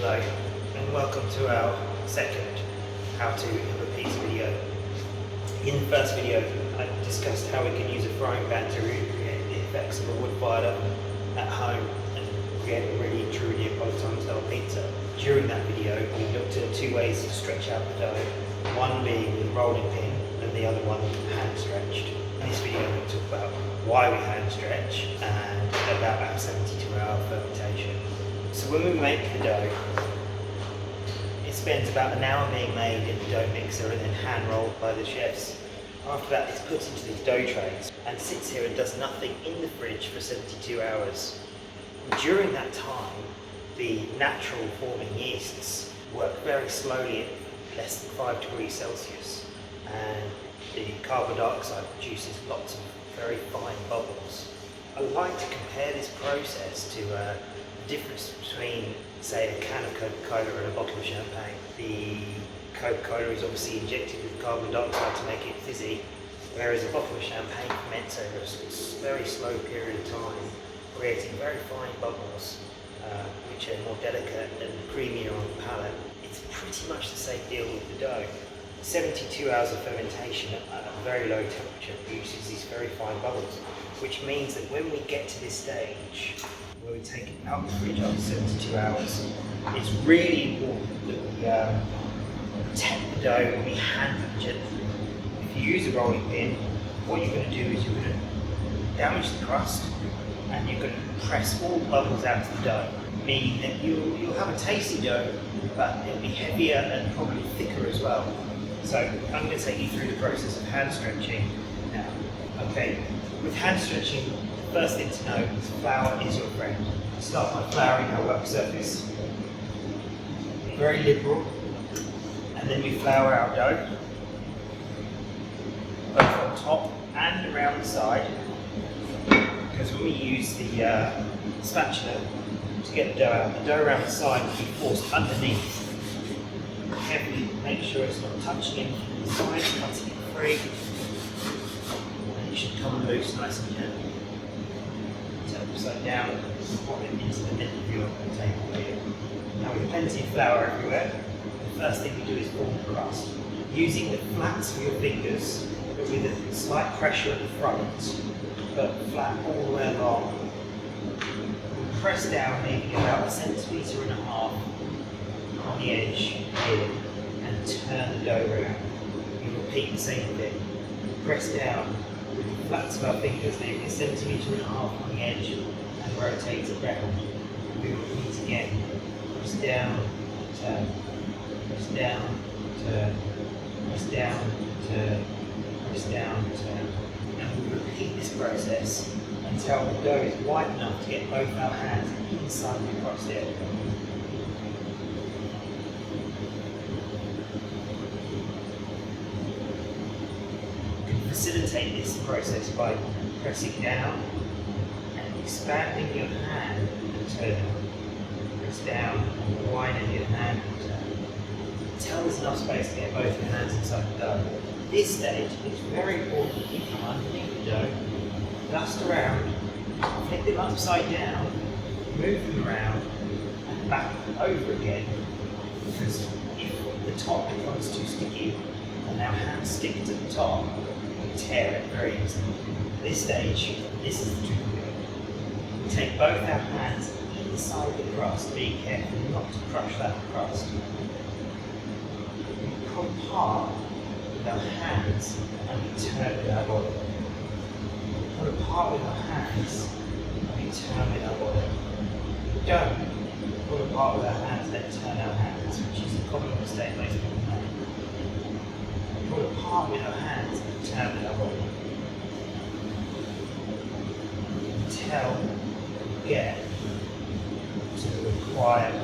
Hello and welcome to our second how to Ember pizza video. In the first video I discussed how we can use a frying pan to recreate the effects of a wood fired oven at home and create a really true Napoletana style pizza. During that video we looked at two ways to stretch out the dough, one being the rolling pin and the other one hand stretched. In this video we'll talk about why we hand stretch and about our 72-hour fermentation. So when we make the dough, it spends about an hour being made in the dough mixer and then hand rolled by the chefs. After that it's put into these dough trays and sits here and does nothing in the fridge for 72 hours. And during that time, the natural forming yeasts work very slowly at less than 5 degrees Celsius, and the carbon dioxide produces lots of very fine bubbles. I like to compare this process to the difference between, say, a can of Coca-Cola and a bottle of champagne. The Coca-Cola is obviously injected with carbon dioxide to make it fizzy, whereas a bottle of champagne ferments over a very slow period of time, creating very fine bubbles, which are more delicate and creamier on the palate. It's pretty much the same deal with the dough. 72 hours of fermentation at a very low temperature produces these very fine bubbles, which means that when we get to this stage, where we take it out of the fridge after 72 hours, it's really important that we protect the dough and we handle it gently. If you use a rolling pin, what you're going to do is you're going to damage the crust and you're going to press all the bubbles out of the dough, meaning that you'll have a tasty dough, but it'll be heavier and probably thicker as well. So I'm going to take you through the process of hand stretching now. Okay, with hand stretching, the first thing to know is flour is your friend. Start by flouring our work surface. Very liberal. And then we flour our dough, both on top and around the side. Because when we use the spatula to get the dough out, the dough around the side will be forced underneath. Heavily, make sure it's not touching it from the side, cutting it free. And it should come loose nice and gently. Turn it upside down and pop it into the middle of your table here. Now with plenty of flour everywhere, the first thing we do is form the crust. Using the flats of your fingers, but with a slight pressure at the front, but flat all the way along. Press down maybe about 1.5 centimeters on the edge here and turn the dough around. We repeat the same thing. Press down with the flats of our fingers, maybe 1.5 centimeters on the edge, and rotate it round. We repeat again. Press down, turn. Press down, turn. Press down, turn. Press down, turn. And we repeat this process until the dough is wide enough to get both our hands inside the crust area. Facilitate this process by pressing down and expanding your hand and turning. Press down and widen your hand and turn. Until there's enough space to get both your hands inside the dough. At this stage, it's very important that you come underneath the dough, dust around, flip them upside down, move them around, and back over again. Because if the top becomes too sticky and our hands stick to the top, tear it very easily. At this stage, this is the trick. We take both our hands inside the crust, be careful not to crush that crust. We pull apart with our hands and we turn with our body. We pull apart with our hands and we turn with our body. We don't pull apart with our hands and then turn our hands, which is a common mistake most people make. Pull apart with our hands and turn with our body until we get to the required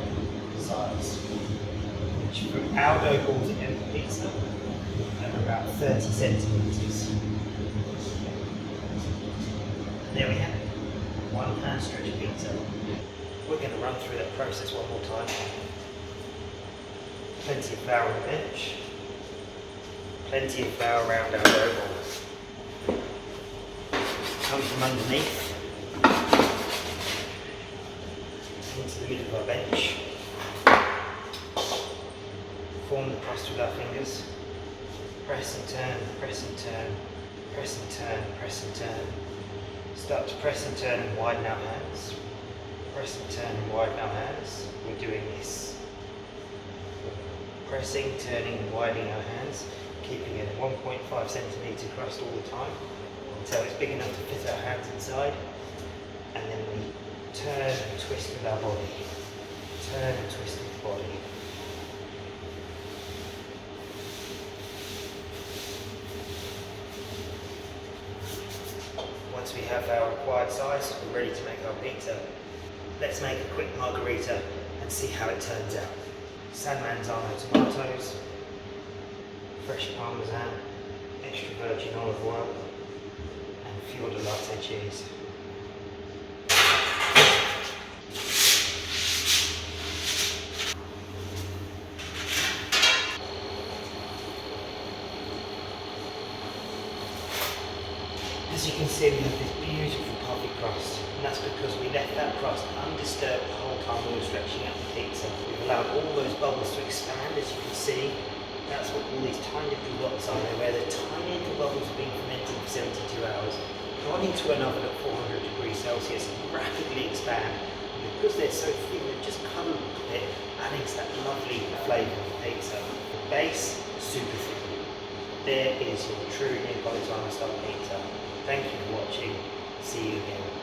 size, which for our dough balls at Ember pizza are about 30 centimeters. And there we have it, one hand stretch pizza. We're going to run through that process one more time. Plenty of flour on the bench. Plenty of flour around our dough balls. Come from underneath into the middle of our bench. form the crust with our fingers. Press and turn, press and turn, press and turn, press and turn. Start to press and turn and widen our hands. Press and turn and widen our hands. We're doing this. Pressing, turning and widening our hands, keeping it at 1.5 centimetre crust all the time until it's big enough to fit our hands inside. And then we turn and twist with our body. Turn and twist with the body. Once we have our required size, we're ready to make our pizza. Let's make a quick margarita and see how it turns out. San Marzano tomatoes, fresh parmesan, extra virgin olive oil, and fior di latte cheese. As you can see, we have this beautiful puffy crust, and that's because we left that crust undisturbed the whole time we were stretching out the pizza. We've allowed all those bubbles to expand, as you can see. That's what all these tiny little dots are, where the tiny little bubbles are being fermented for 72 hours, gone into an oven at 400 degrees Celsius and rapidly expand. And because they're so thin, they've just come a little bit, adding to that lovely flavour of the pizza. Base, super thin. There is your true Napoletana style pizza. Thank you for watching. See you again.